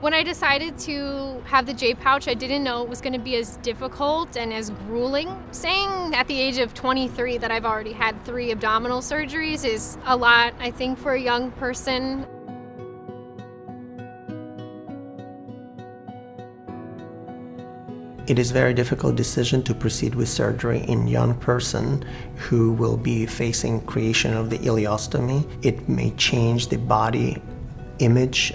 When I decided to have the J pouch, I didn't know it was going to be as difficult and as grueling. Saying at the age of 23 that I've already had 3 abdominal surgeries is a lot, I think, for a young person. It is a very difficult decision to proceed with surgery in a young person who will be facing creation of the ileostomy. It may change the body image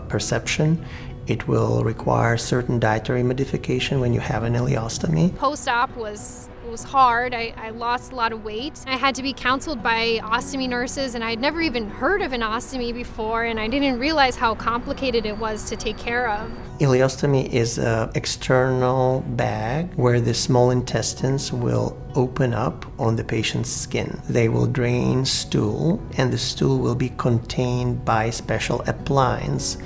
perception. It will require certain dietary modification when you have an ileostomy. Post-op was hard. I lost a lot of weight. I had to be counseled by ostomy nurses, and I had never even heard of an ostomy before, and I didn't realize how complicated it was to take care of. Ileostomy is an external bag where the small intestines will open up on the patient's skin. They will drain stool, and the stool will be contained by special appliance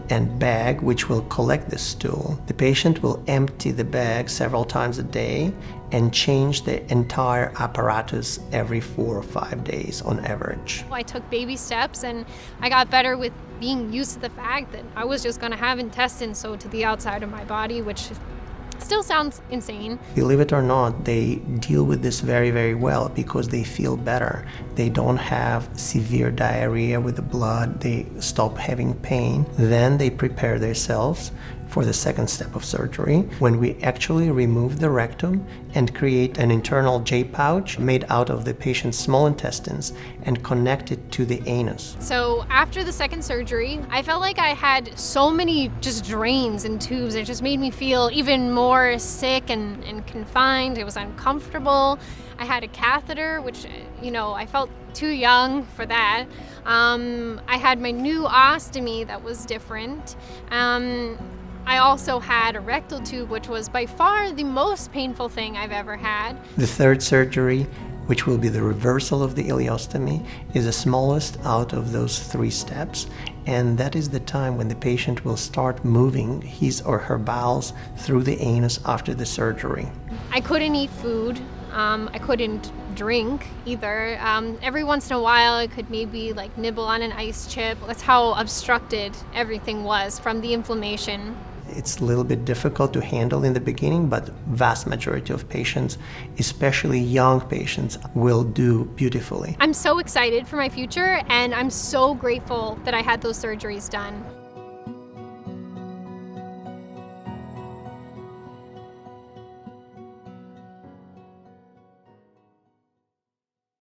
and bag which will collect the stool. The patient will empty the bag several times a day and change the entire apparatus every 4 or 5 days on average. I took baby steps, and I got better with being used to the fact that I was just going to have intestines sewed to the outside of my body, which still sounds insane. Believe it or not, they deal with this very, very well because they feel better. They don't have severe diarrhea with the blood. They stop having pain. Then they prepare themselves for the second step of surgery, when we actually remove the rectum and create an internal J pouch made out of the patient's small intestines and connect it to the anus. So after the second surgery, I felt like I had so many just drains and tubes. It just made me feel even more sick and confined. It was uncomfortable. I had a catheter, which, I felt too young for that. I had my new ostomy that was different. I also had a rectal tube, which was by far the most painful thing I've ever had. The third surgery, which will be the reversal of the ileostomy, is the smallest out of those 3 steps, and that is the time when the patient will start moving his or her bowels through the anus after the surgery. I couldn't eat food. I couldn't drink either. Every once in a while I could maybe nibble on an ice chip. That's how obstructed everything was from the inflammation. It's a little bit difficult to handle in the beginning, but vast majority of patients, especially young patients, will do beautifully. I'm so excited for my future, and I'm so grateful that I had those surgeries done.